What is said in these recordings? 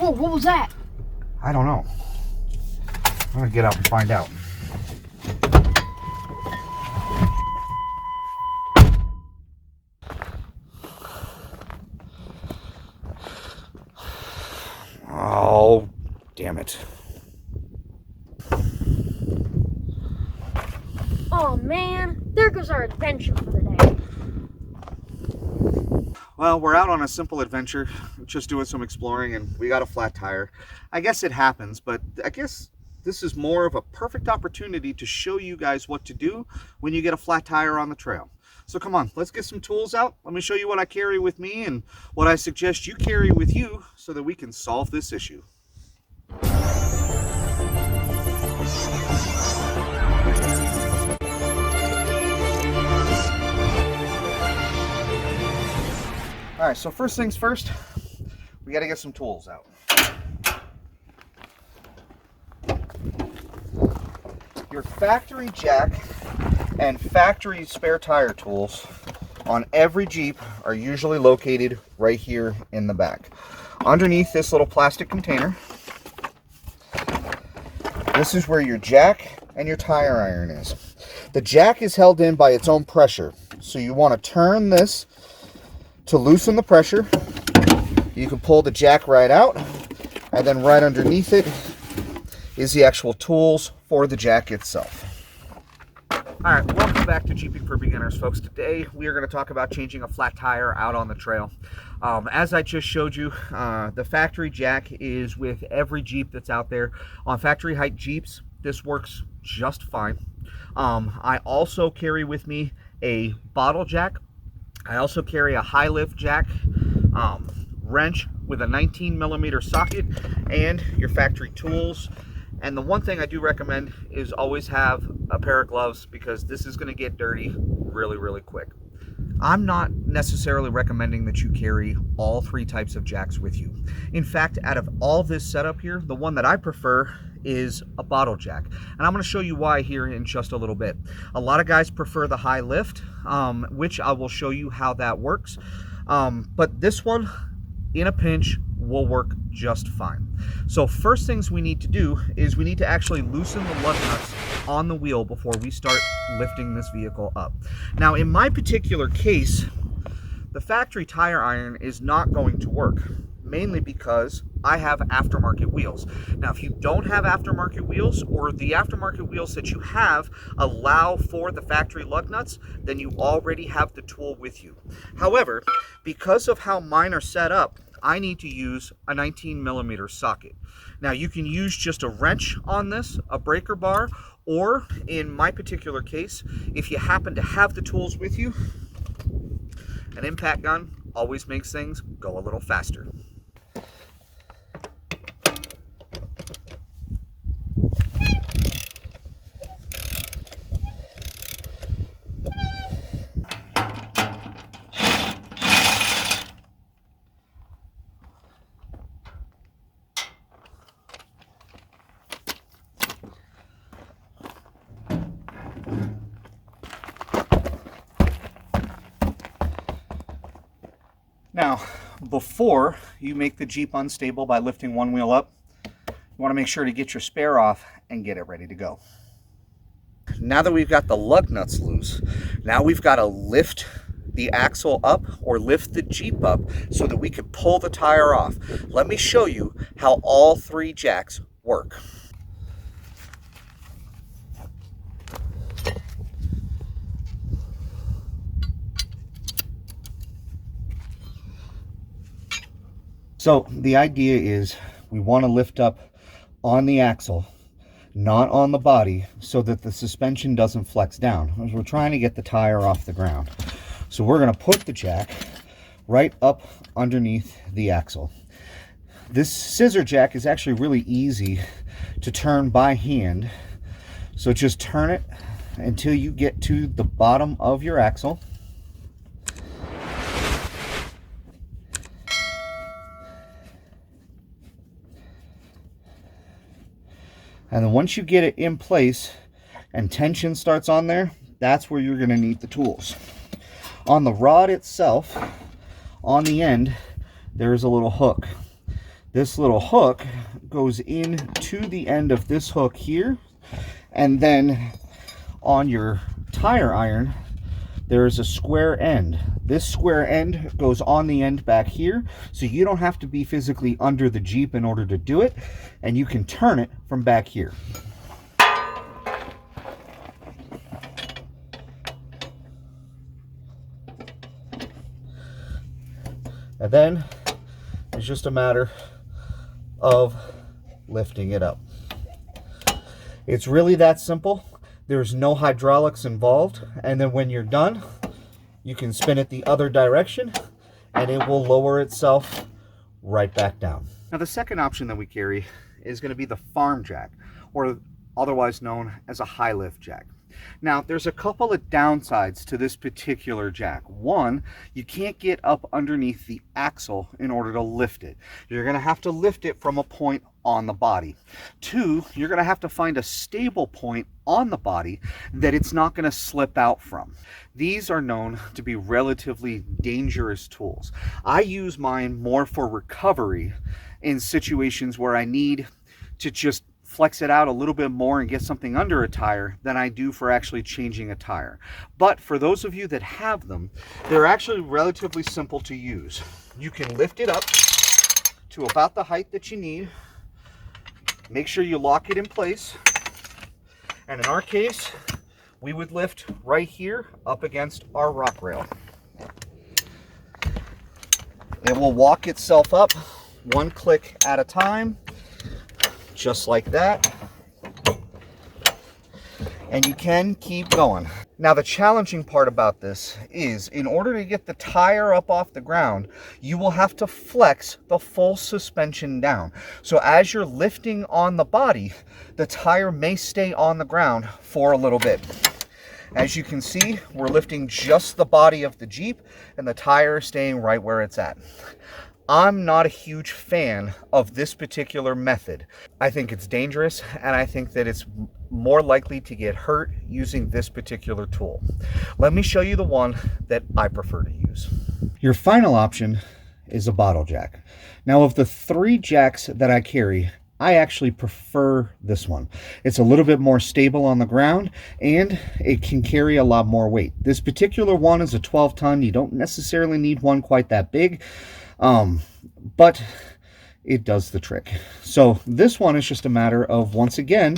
Whoa, what was that? I don't know. I'm gonna get out and find out. Oh, damn it. Oh man, there goes our adventure for the day. Well, we're out on a simple adventure, just doing some exploring, and we got a flat tire. I guess it happens, but I guess this is more of a perfect opportunity to show you guys what to do when you get a flat tire on the trail. So come on, let's get some tools out. Let me show you what I carry with me and what I suggest you carry with you so that we can solve this issue. All right, so first things first, we got to get some tools out. Your factory jack and factory spare tire tools on every Jeep are usually located right here in the back. Underneath this little plastic container, this is where your jack and your tire iron is. The jack is held in by its own pressure, so you want to turn this to loosen the pressure. You can pull the jack right out, and then right underneath it is the actual tools for the jack itself. All right, welcome back to Jeeping for Beginners, folks. Today we are going to talk about changing a flat tire out on the trail. As I just showed you, the factory jack is with every Jeep that's out there. On factory height Jeeps, this works just fine. I also carry with me a bottle jack. I also carry a high lift jack, wrench with a 19mm socket, and your factory tools. And the one thing I do recommend is always have a pair of gloves, because this is going to get dirty really quick. I'm not necessarily recommending that you carry all three types of jacks with you. In fact, out of all this setup here, the one that I prefer is a bottle jack, and I'm going to show you why here in just a little bit. A lot of guys prefer the high lift, which I will show you how that works, but this one in a pinch will work just fine. So first things we need to do is we need to actually loosen the lug nuts on the wheel before we start lifting this vehicle up. Now in my particular case, the factory tire iron is not going to work, mainly because I have aftermarket wheels. Now, if you don't have aftermarket wheels, or the aftermarket wheels that you have allow for the factory lug nuts, then you already have the tool with you. However, because of how mine are set up, I need to use a 19mm socket. Now, you can use just a wrench on this, a breaker bar, or in my particular case, if you happen to have the tools with you, an impact gun always makes things go a little faster. Now, before you make the Jeep unstable by lifting one wheel up, you want to make sure to get your spare off and get it ready to go. Now that we've got the lug nuts loose, now we've got to lift the axle up or lift the Jeep up so that we can pull the tire off. Let me show you how all three jacks work. So the idea is we want to lift up on the axle, not on the body, so that the suspension doesn't flex down, as we're trying to get the tire off the ground. So we're going to put the jack right up underneath the axle. This scissor jack is actually really easy to turn by hand. So just turn it until you get to the bottom of your axle. And then once you get it in place and tension starts on there, that's where you're going to need the tools. On the rod itself, on the end, there's a little hook. This little hook goes into the end of this hook here, and then on your tire iron, there is a square end. This square end goes on the end back here, so you don't have to be physically under the Jeep in order to do it, and you can turn it from back here. And then it's just a matter of lifting it up. It's really that simple. There's no hydraulics involved, and then when you're done, you can spin it the other direction and it will lower itself right back down. Now the second option that we carry is going to be the farm jack, or otherwise known as a high lift jack. Now there's a couple of downsides to this particular jack. One, you can't get up underneath the axle in order to lift it. You're going to have to lift it from a point on the body. Two, you're going to have to find a stable point on the body that it's not going to slip out from. These are known to be relatively dangerous tools. I use mine more for recovery in situations where I need to just flex it out a little bit more and get something under a tire than I do for actually changing a tire. But for those of you that have them, they're actually relatively simple to use. You can lift it up to about the height that you need. Make sure you lock it in place. And in our case, we would lift right here up against our rock rail. It will walk itself up one click at a time, just like that. And you can keep going. Now the challenging part about this is, in order to get the tire up off the ground, you will have to flex the full suspension down. So as you're lifting on the body, the tire may stay on the ground for a little bit. As you can see, we're lifting just the body of the Jeep and the tire is staying right where it's at. I'm not a huge fan of this particular method. I think it's dangerous, and I think that it's more likely to get hurt using this particular tool. Let me show you the one that I prefer to use. Your final option is a bottle jack. Now, of the 3 jacks that I carry, I actually prefer this one. It's a little bit more stable on the ground, and it can carry a lot more weight. This particular one is a 12-ton. You don't necessarily need one quite that big. But it does the trick. So this one is just a matter of, once again,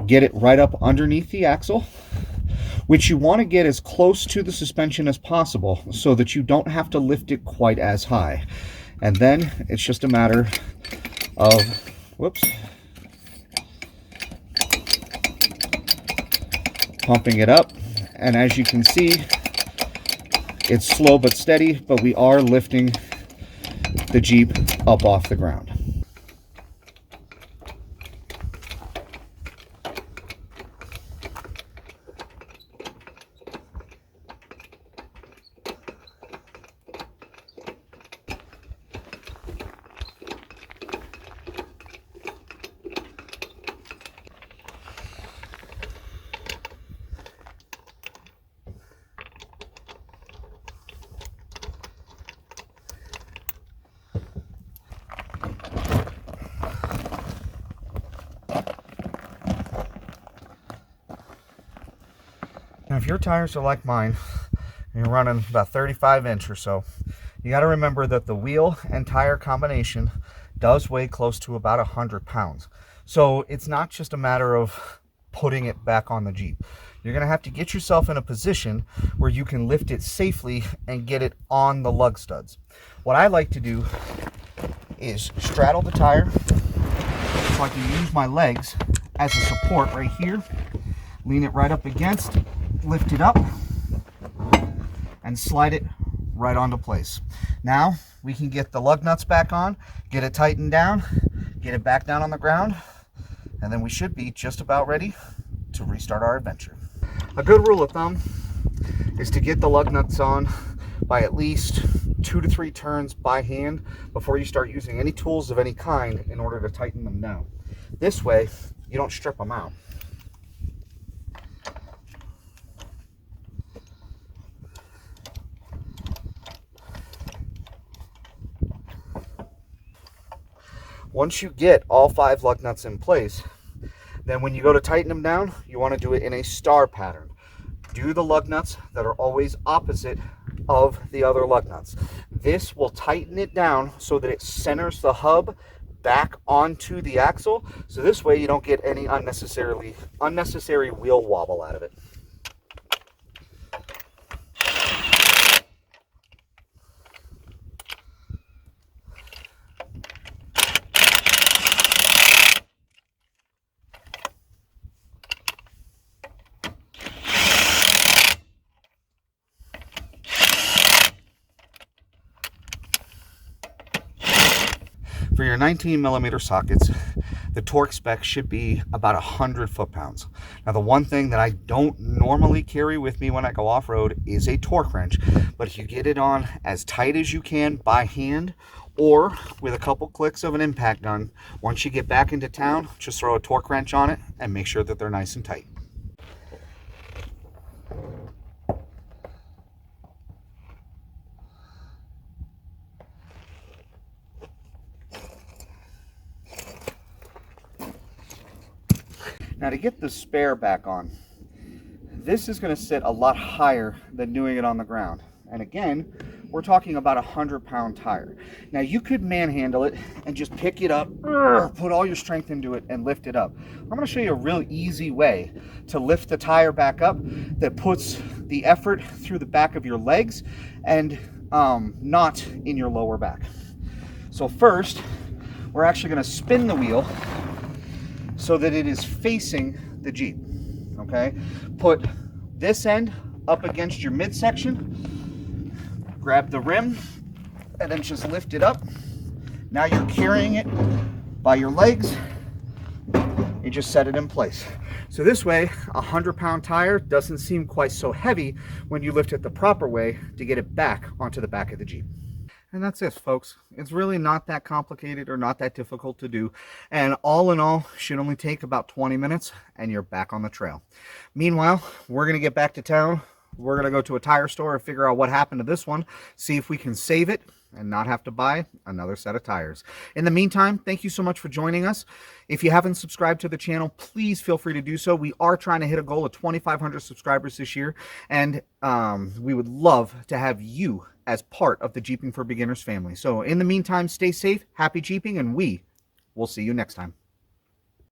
get it right up underneath the axle, which you want to get as close to the suspension as possible so that you don't have to lift it quite as high. And then it's just a matter of, pumping it up. And as you can see, it's slow but steady, but we are lifting the Jeep up off the ground. Now, if your tires are like mine, and you're running about 35-inch or so, you got to remember that the wheel and tire combination does weigh close to about 100 pounds. So it's not just a matter of putting it back on the Jeep. You're going to have to get yourself in a position where you can lift it safely and get it on the lug studs. What I like to do is straddle the tire so I can use my legs as a support right here, lean it right up against, lift it up, and slide it right onto place. Now we can get the lug nuts back on, get it tightened down, get it back down on the ground, and then we should be just about ready to restart our adventure. A good rule of thumb is to get the lug nuts on by at least 2 to 3 turns by hand before you start using any tools of any kind in order to tighten them down. This way, you don't strip them out. Once you get all 5 lug nuts in place, then when you go to tighten them down, you want to do it in a star pattern. Do the lug nuts that are always opposite of the other lug nuts. This will tighten it down so that it centers the hub back onto the axle. So this way you don't get any unnecessary wheel wobble out of it. For your 19mm sockets, the torque spec should be about 100 foot-pounds. Now, the one thing that I don't normally carry with me when I go off-road is a torque wrench, but if you get it on as tight as you can by hand or with a couple clicks of an impact gun, once you get back into town, just throw a torque wrench on it and make sure that they're nice and tight. Now, to get the spare back on, this is going to sit a lot higher than doing it on the ground. And again, we're talking about a 100-pound tire. Now, you could manhandle it and just pick it up, put all your strength into it and lift it up. I'm going to show you a real easy way to lift the tire back up that puts the effort through the back of your legs and not in your lower back. So first, we're actually going to spin the wheel so that it is facing the Jeep, okay? Put this end up against your midsection, grab the rim, and then just lift it up. Now you're carrying it by your legs. You just set it in place. So this way, a 100-pound tire doesn't seem quite so heavy when you lift it the proper way to get it back onto the back of the Jeep. And that's it, folks. It's really not that complicated or not that difficult to do. And all in all, should only take about 20 minutes and you're back on the trail. Meanwhile, we're going to get back to town. We're going to go to a tire store and figure out what happened to this one, see if we can save it and not have to buy another set of tires. In the meantime, thank you so much for joining us. If you haven't subscribed to the channel, please feel free to do so. We are trying to hit a goal of 2,500 subscribers this year, and we would love to have you as part of the Jeeping for Beginners family. So in the meantime, stay safe, happy Jeeping, and we will see you next time.